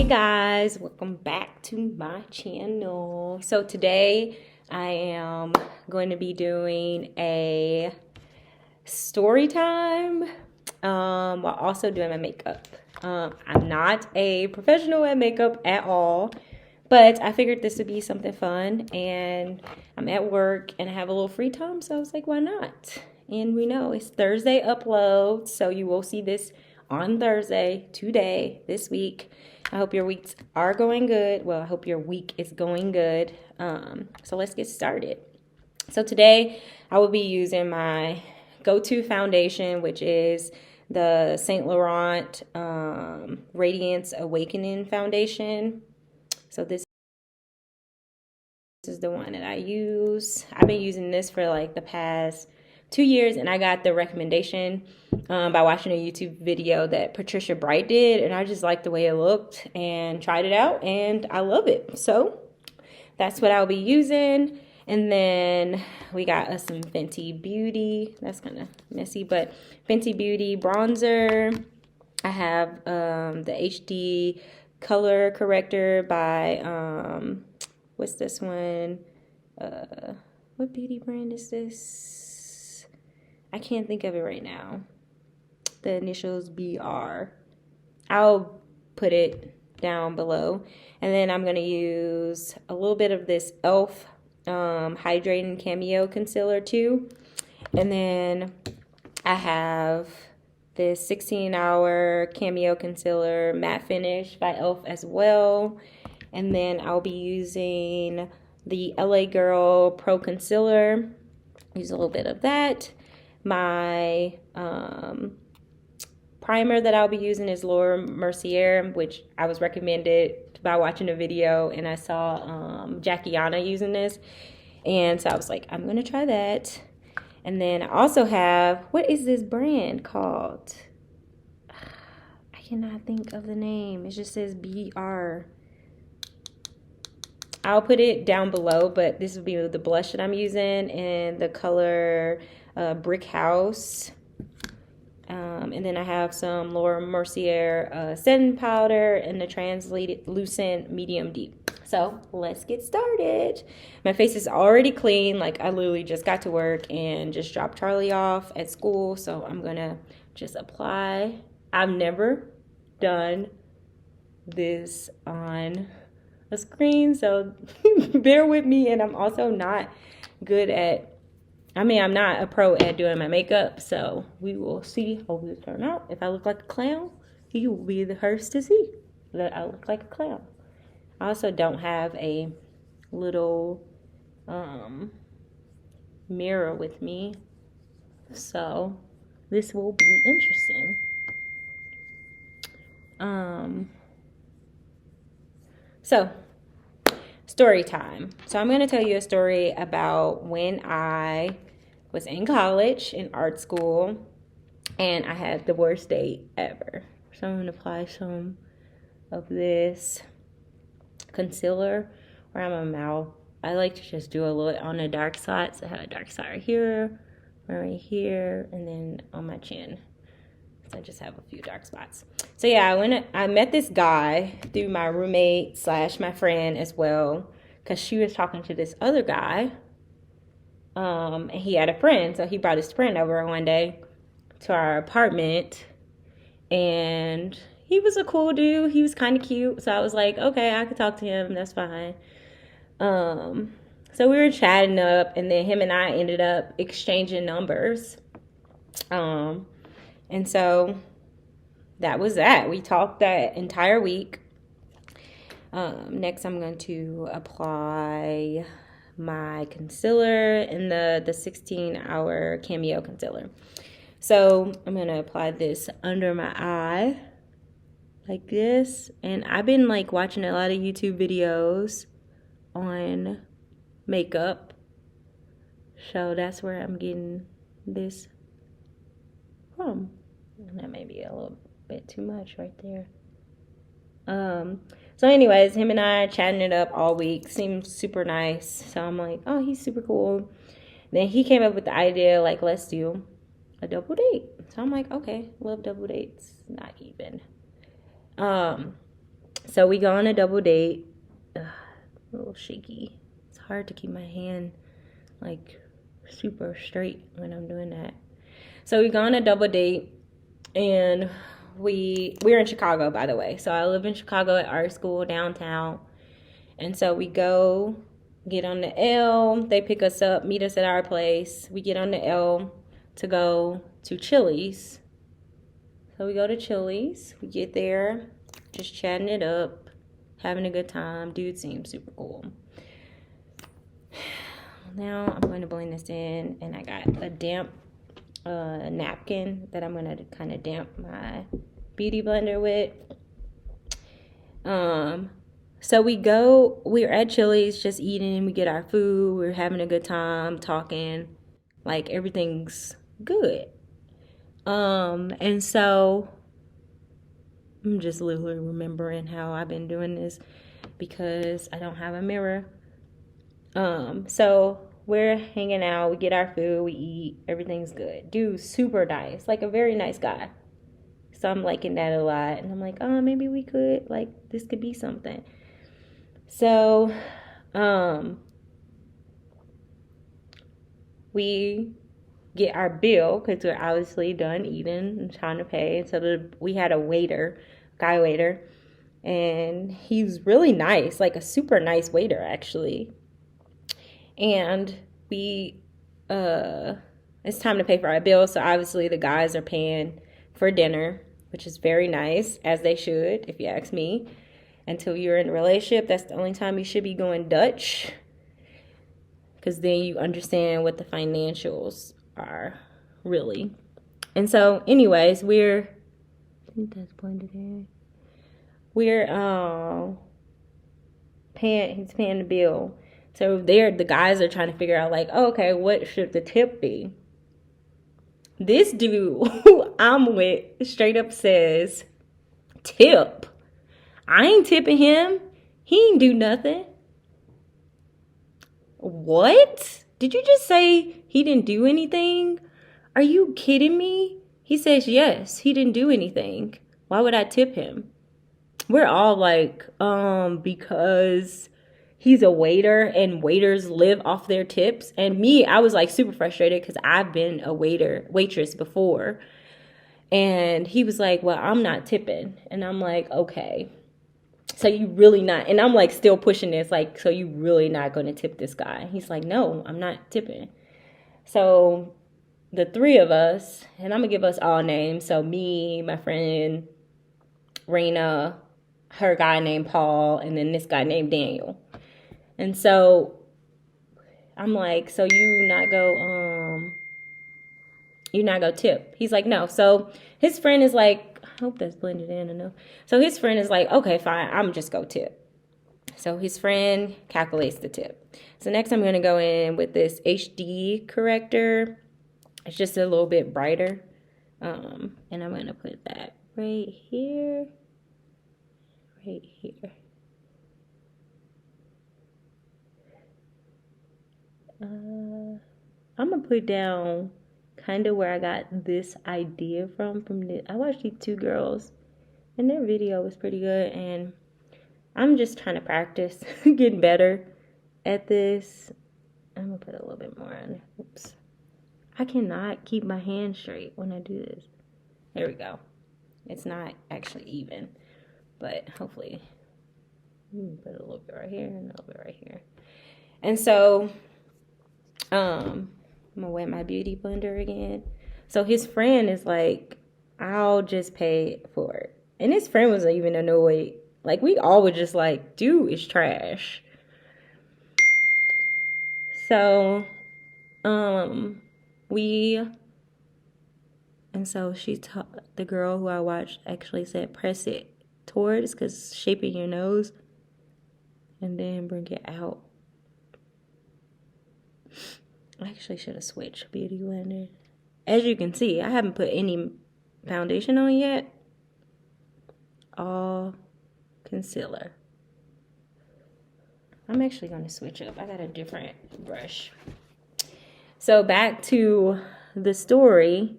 Hey guys, welcome back to my channel. So today I am going to be doing a story time while also doing my makeup. I'm not a professional at makeup at all, but I figured this would be something fun, and I'm at work and I have a little free time, so I was like, why not? And we know it's Thursday upload, so you will see this on Thursday, today, this week. I hope your weeks are going good. Well, I hope your week is going good. So let's get started. So today I will be using my go-to foundation, which is the Saint Laurent Radiance Awakening Foundation. So this is the one that I use. I've been using this for like the past 2 years, and I got the recommendation by watching a YouTube video that Patricia Bright did, and I just liked the way it looked and tried it out, and I love it. So that's what I'll be using. And then we got us some Fenty Beauty. That's kind of messy, but Fenty Beauty bronzer. I have the HD color corrector by what's this one? What beauty brand is this? I can't think of it right now. The initials BR. I'll put it down below. And then I'm going to use a little bit of this e.l.f. Hydrating Cameo concealer too. And then I have this 16-hour Cameo concealer matte finish by e.l.f. as well. And then I'll be using the LA Girl Pro Concealer. Use a little bit of that. My primer that I'll be using is Laura Mercier, which I was recommended by watching a video, and I saw Jackiana using this, and so I was like, I'm gonna try that. And then I also have, what is this brand called? I cannot think of the name. It just says BR. I'll put it down below, but this will be the blush that I'm using in the color Brick House. And then I have some Laura Mercier setting powder in the translucent medium deep. So let's get started. My face is already clean. Like, I literally just got to work and just dropped Charlie off at school. So I'm gonna just apply. I've never done this on a screen, so bear with me. And I'm also not good at, I'm not a pro at doing my makeup, so we will see how this turn out. If I look like a clown, you will be the first to see that I look like a clown. I also don't have a little mirror with me, so this will be interesting. So story time. So I'm going to tell you a story about when I was in college, in art school, and I had the worst date ever. So I'm going to apply some of this concealer around my mouth. I like to just do a little on the dark side. So I have a dark side right here, and then on my chin. So I just have a few dark spots. So yeah, I met this guy through my roommate / my friend as well, because she was talking to this other guy, and he had a friend. So he brought his friend over one day to our apartment, and he was a cool dude. He was kind of cute. So I was like, okay, I could talk to him. That's fine. So we were chatting up, and then him and I ended up exchanging numbers. And so that was that. We talked that entire week. Next, I'm going to apply my concealer in the 16-hour Cameo concealer. So I'm going to apply this under my eye like this. And I've been like watching a lot of YouTube videos on makeup. So that's where I'm getting this from. And that may be a little bit too much right there. So anyways, him and I chatting it up all week. Seemed super nice. So I'm like, oh, he's super cool. Then he came up with the idea, like, let's do a double date. So I'm like, okay, love double dates. Not even. So we go on a double date. Ugh, a little shaky. It's hard to keep my hand like super straight when I'm doing that. So we go on a double date, and we're in Chicago, by the way. So I live in Chicago at art school downtown. And so we go get on the L. They pick us up, meet us at our place. We get on the L to go to Chili's. So we go to Chili's. We get there, just chatting it up, having a good time. Dude seems super cool. Now I'm going to blend this in, and I got a damp napkin that I'm going to kind of damp my beauty blender with. So we're at Chili's just eating, we get our food, we're having a good time, talking, like everything's good. And so I'm just literally remembering how I've been doing this because I don't have a mirror. So we're hanging out, we get our food, we eat, everything's good. Dude, super nice, like a very nice guy. So I'm liking that a lot. And I'm like, oh, maybe we could, like, this could be something. So, we get our bill because we're obviously done eating and trying to pay. So we had a guy waiter, and he's really nice, like a super nice waiter, actually. And it's time to pay for our bill. So obviously the guys are paying for dinner, which is very nice, as they should, if you ask me. Until you're in a relationship, that's the only time you should be going Dutch, because then you understand what the financials are, really. And so, anyways, I think that's blended in. We're he's paying the bill. So the guys are trying to figure out, like, oh, okay, what should the tip be? This dude who I'm with straight up says, tip. I ain't tipping him. He ain't do nothing. What? Did you just say he didn't do anything? Are you kidding me? He says yes, he didn't do anything. Why would I tip him? We're all like, because he's a waiter and waiters live off their tips. And me, I was like super frustrated because I've been a waitress before. And he was like, well, I'm not tipping. And I'm like, okay. So you really not, and I'm like still pushing this, like, so you really not going to tip this guy? He's like, no, I'm not tipping. So the three of us, and I'm going to give us all names. So me, my friend Raina, her guy named Paul, and then this guy named Daniel. And so I'm like, so you not go tip? He's like, no. So his friend is like, I hope that's blended in enough. So his friend is like, okay, fine, I'm just go tip. So his friend calculates the tip. So next I'm going to go in with this HD corrector. It's just a little bit brighter. And I'm going to put that right here. Right here. I'm going to put down kind of where I got this idea from I watched these two girls, and their video was pretty good, and I'm just trying to practice, getting better at this. I'm going to put a little bit more on. Oops. I cannot keep my hand straight when I do this. There we go. It's not actually even, but hopefully, put a little bit right here and a little bit right here. And so, I'm going to wet my beauty blender again. So his friend is like, I'll just pay for it. And his friend was even annoyed. Like, we all were just like, dude is trash. So, and so the girl who I watched actually said, press it towards, because shaping your nose, and then bring it out. I actually should have switched beauty blender. As you can see, I haven't put any foundation on yet. All concealer. I'm actually going to switch up. I got a different brush. So back to the story.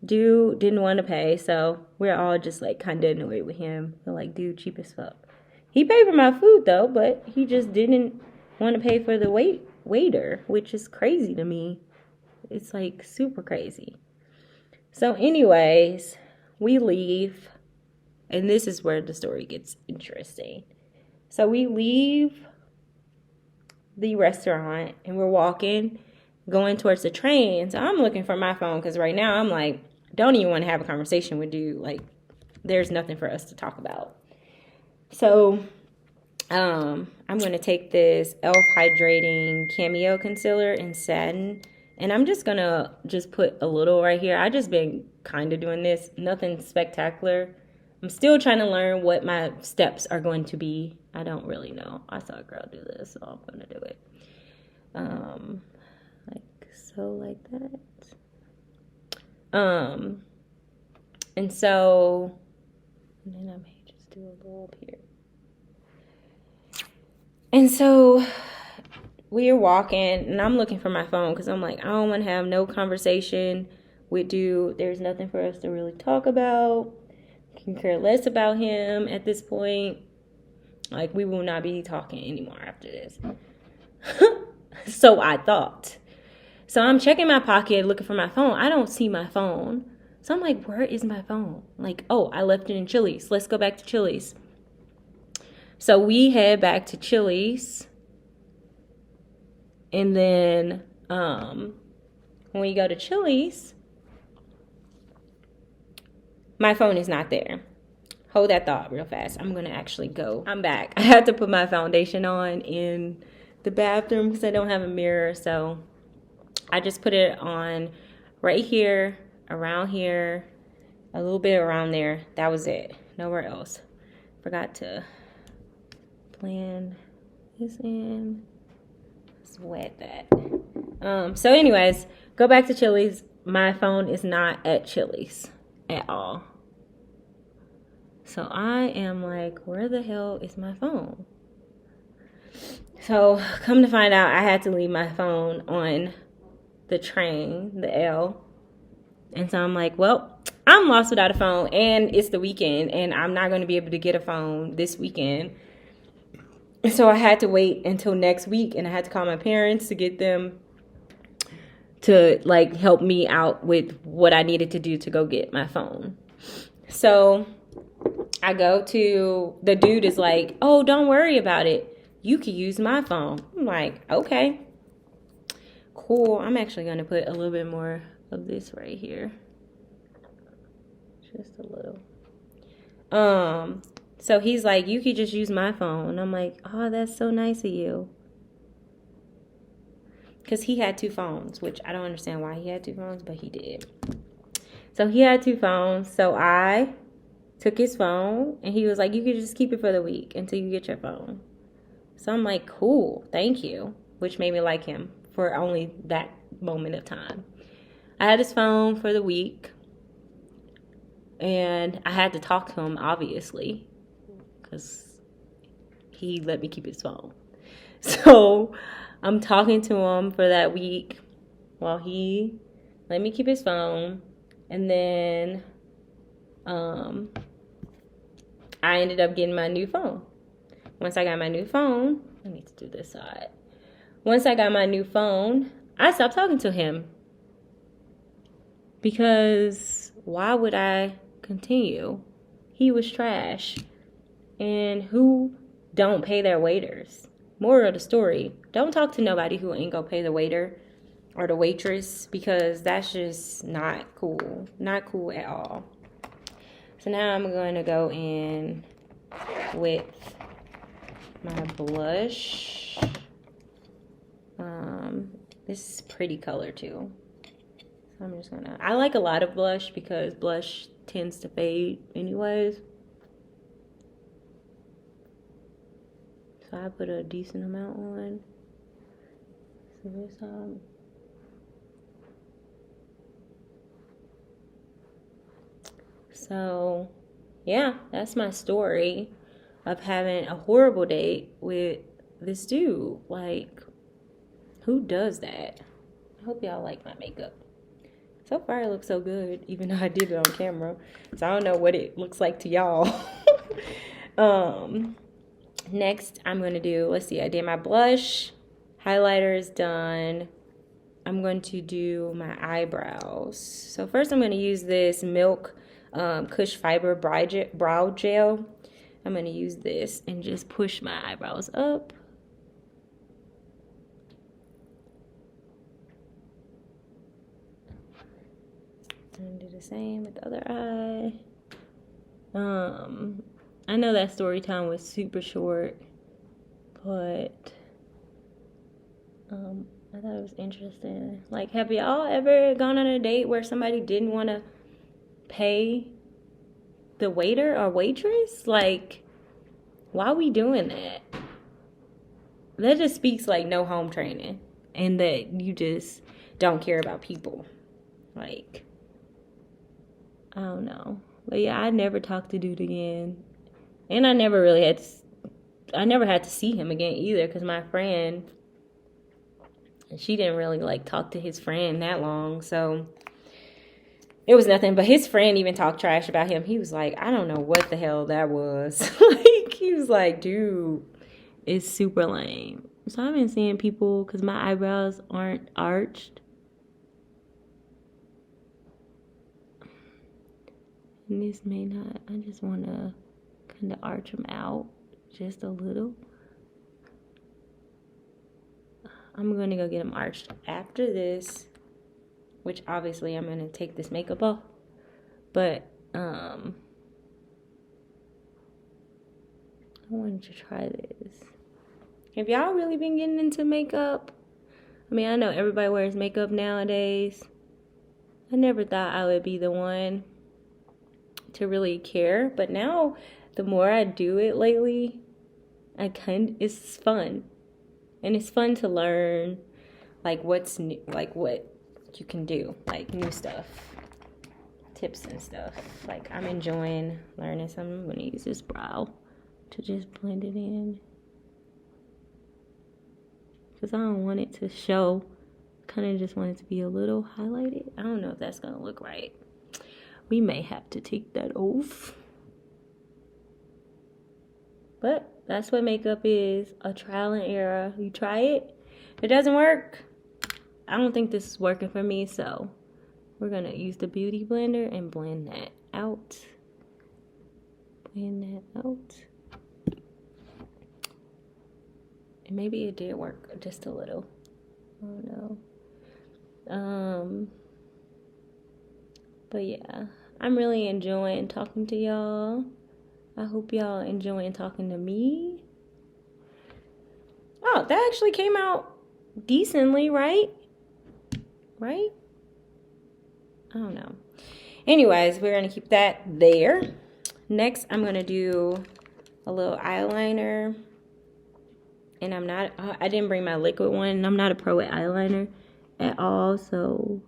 Dude didn't want to pay, so we're all just like kind of annoyed with him. We're like, dude, cheap as fuck. He paid for my food though, but he just didn't want to pay for the waiter, which is crazy to me. It's like super crazy. So anyways, we leave, and this is where the story gets interesting. So we leave the restaurant and we're walking, going towards the train. So I'm looking for my phone because right now I'm like, don't even want to have a conversation with you. Like, there's nothing for us to talk about. So I'm going to take this e.l.f. Hydrating Cameo Concealer in Satin. And I'm just going to put a little right here. I just been kind of doing this. Nothing spectacular. I'm still trying to learn what my steps are going to be. I don't really know. I saw a girl do this, so I'm going to do it. Like that. And so, and then I may just do a little up here. And so we are walking, and I'm looking for my phone because I'm like, I don't want to have no conversation with dude. There's nothing for us to really talk about. I can care less about him at this point. Like, we will not be talking anymore after this. So I thought. So I'm checking my pocket, looking for my phone. I don't see my phone. So I'm like, where is my phone? Like, oh, I left it in Chili's. Let's go back to Chili's. So we head back to Chili's. And then when we go to Chili's, my phone is not there. Hold that thought real fast. I'm going to actually go. I'm back. I had to put my foundation on in the bathroom because I don't have a mirror. So I just put it on right here, around here, a little bit around there. That was it. Nowhere else. Forgot to blend this in. Let's wet that. So anyways, go back to Chili's. My phone is not at Chili's at all. So I am like, where the hell is my phone? So come to find out, I had to leave my phone on the train, the L. And so I'm like, well, I'm lost without a phone, and it's the weekend, and I'm not going to be able to get a phone this weekend. So I had to wait until next week, and I had to call my parents to get them to like help me out with what I needed to do to go get my phone. So I go to, the dude is like, oh, don't worry about it. You can use my phone. I'm like, okay, cool. I'm actually going to put a little bit more of this right here. Just a little. So he's like, you could just use my phone. I'm like, oh, that's so nice of you. Because he had two phones, which I don't understand why he had two phones, but he did. So he had two phones. So I took his phone, and he was like, you could just keep it for the week until you get your phone. So I'm like, cool, thank you, which made me like him for only that moment of time. I had his phone for the week, and I had to talk to him, obviously, because he let me keep his phone. So I'm talking to him for that week while he let me keep his phone, and then I ended up getting my new phone. Once I got my new phone, I need to do this side. Once I got my new phone, I stopped talking to him. Because why would I continue? He was trash. And who don't pay their waiters? Moral of the story, don't talk to nobody who ain't gonna pay the waiter or the waitress, because that's just not cool. Not cool at all. So now I'm going to go in with my blush. This is pretty color too. So I'm just gonna, I like a lot of blush because blush tends to fade anyways. So I put a decent amount on. So this So, yeah, that's my story of having a horrible date with this dude. Like, who does that? I hope y'all like my makeup. So far, it looks so good, even though I did it on camera. So I don't know what it looks like to y'all. Next, I'm going to do, let's see, I did my blush. Highlighter is done. I'm going to do my eyebrows. So first I'm going to use this Milk Kush Fiber Brow Gel. I'm going to use this and just push my eyebrows up. And do the same with the other eye. I know that story time was super short, but I thought it was interesting. Like, have y'all ever gone on a date where somebody didn't want to pay the waiter or waitress? Like, why are we doing that? That just speaks like no home training, and that you just don't care about people. Like, I don't know. But yeah, I never talked to dude again. And I never really had to see him again either, because my friend, she didn't really like talk to his friend that long. So it was nothing. But his friend even talked trash about him. He was like, I don't know what the hell that was. Like, he was like, dude, it's super lame. So I've been seeing people, because my eyebrows aren't arched. And this may not, I just want to kind of arch them out just a little. I'm going to go get them arched after this, which obviously I'm going to take this makeup off. But I wanted to try this. Have y'all really been getting into makeup? I mean, I know everybody wears makeup nowadays. I never thought I would be the one to really care, but now the more I do it lately, it's fun. And it's fun to learn like what's new, like what you can do, like new stuff, tips and stuff. Like, I'm enjoying learning something. I'm gonna use this brow to just blend it in, because I don't want it to show. Kind of just want it to be a little highlighted. I don't know if that's gonna look right. We may have to take that off. But that's what makeup is, a trial and error. You try it. If it doesn't work, I don't think this is working for me, so we're going to use the Beauty Blender and blend that out. Blend that out. And maybe it did work just a little. I don't know. But yeah, I'm really enjoying talking to y'all. I hope y'all enjoying talking to me. Oh, that actually came out decently, right? Right? I don't know. Anyways, we're going to keep that there. Next, I'm going to do a little eyeliner. And I didn't bring my liquid one. And I'm not a pro at eyeliner at all, so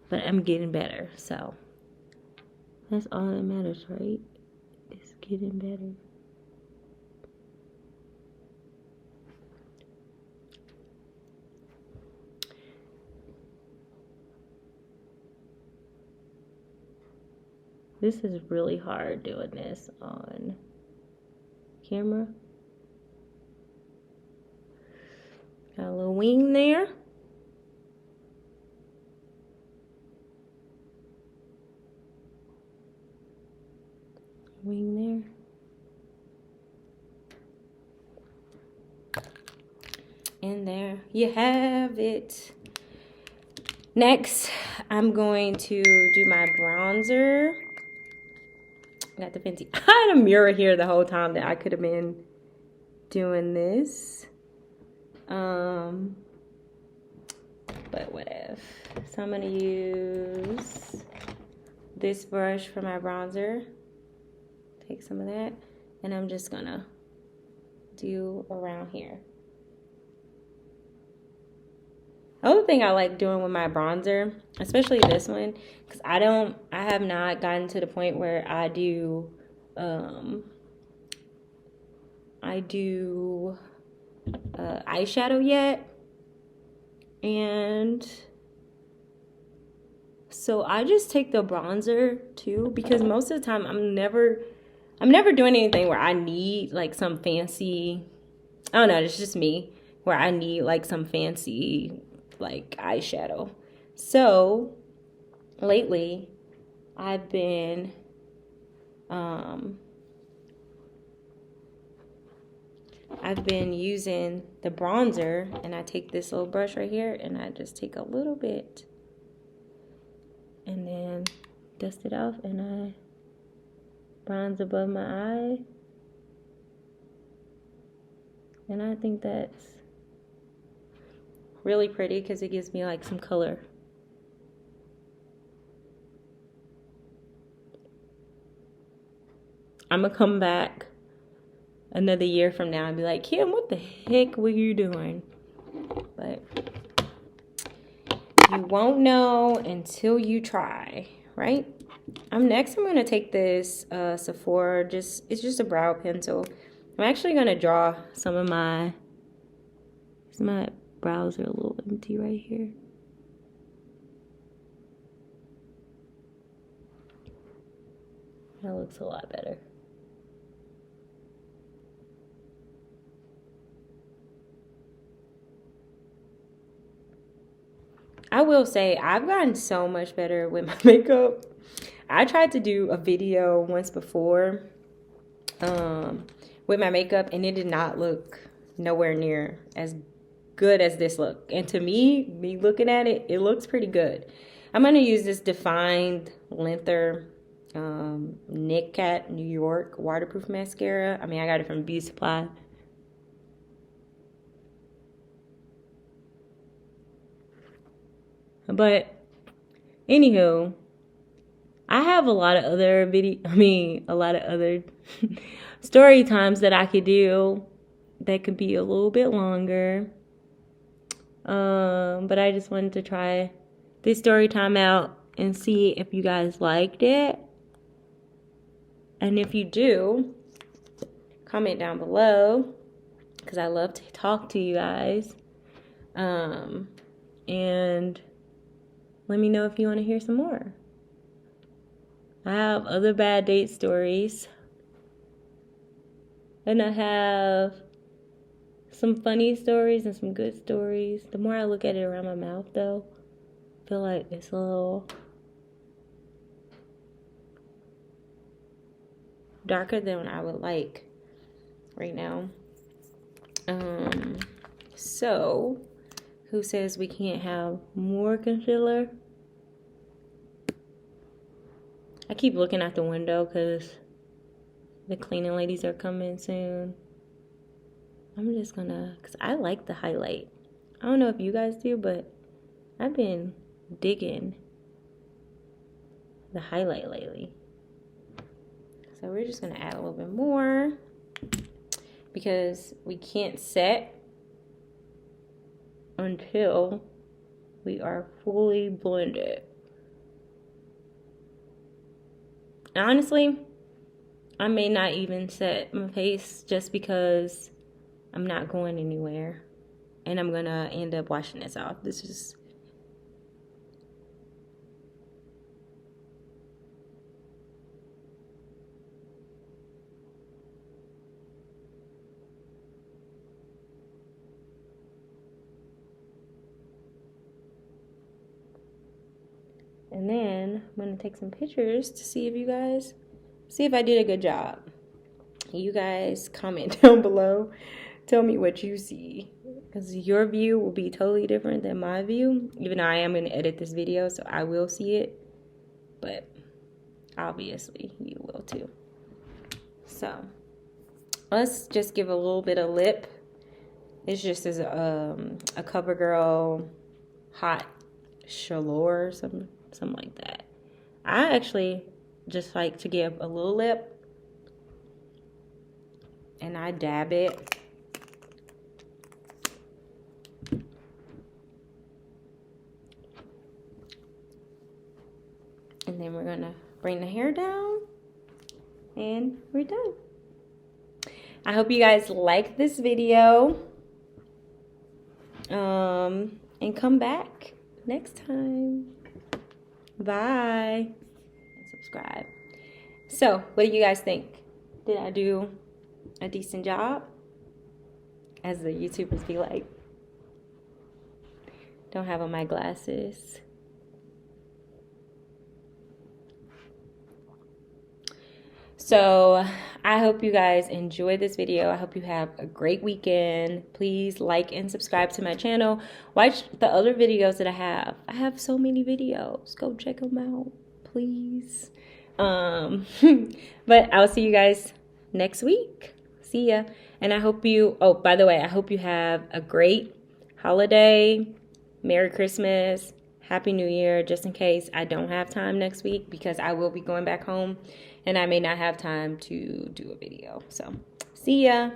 but I'm getting better, so that's all that matters, right? It's getting better. This is really hard doing this on camera. Got a little wing there. Wing there. And there you have it. Next, I'm going to do my bronzer. Got the Fenty. I had a mirror here the whole time that I could have been doing this. But whatever. So I'm gonna use this brush for my bronzer. Take some of that, and I'm just gonna do around here. The other thing I like doing with my bronzer, especially this one, because I have not gotten to the point where I do eyeshadow yet. And So I just take the bronzer too, because most of the time I'm never doing anything where I need like some fancy, I don't know, it's just me, where I need like some fancy like eyeshadow. So lately I've been using the bronzer, and I take this little brush right here and I just take a little bit and then dust it off, and I bronze above my eye. And I think that's really pretty because it gives me like some color. I'm gonna come back another year from now and be like, Kim, what the heck were you doing? But you won't know until you try, right? I'm gonna take this Sephora, it's just a brow pencil. I'm actually gonna draw some of my brows are a little empty right here. That looks a lot better. I will say I've gotten so much better with my makeup. I tried to do a video once before with my makeup, and it did not look nowhere near as good as this look. And to me looking at it, it looks pretty good. I'm going to use this Defined Lengther Knit Kat New York waterproof mascara. I mean, I got it from Beauty Supply. But anywho, I have a lot of other story times that I could do that could be a little bit longer. But I just wanted to try this story time out and see if you guys liked it. And if you do, comment down below, because I love to talk to you guys. And let me know if you want to hear some more. I have other bad date stories. And I have some funny stories and some good stories. The more I look at it around my mouth, though, I feel like it's a little darker than I would like right now. So, who says we can't have more concealer? I keep looking out the window because the cleaning ladies are coming soon. I'm just gonna, because I like the highlight. I don't know if you guys do, but I've been digging the highlight lately. So we're just gonna add a little bit more because we can't set until we are fully blended. Honestly, I may not even set my face just because I'm not going anywhere. And I'm gonna end up washing this off. This is and then I'm gonna take some pictures to see if I did a good job. You guys comment down below. Tell me what you see, because your view will be totally different than my view. Even though I am going to edit this video, so I will see it. But obviously, you will too. So, let's just give a little bit of lip. It's just as a CoverGirl hot Chaleur or something like that. I actually just like to give a little lip. And I dab it. And then we're gonna bring the hair down. And we're done. I hope you guys like this video. And come back next time. Bye. And subscribe. So, what do you guys think? Did I do a decent job? As the YouTubers be like. Don't have on my glasses. So I hope you guys enjoyed this video. I hope you have a great weekend. Please like and subscribe to my channel. Watch the other videos that I have. I have so many videos. Go check them out, please. But I'll see you guys next week. See ya. And I hope you, oh, by the way, I hope you have a great holiday. Merry Christmas. Happy New Year, just in case I don't have time next week, because I will be going back home and I may not have time to do a video. So, see ya.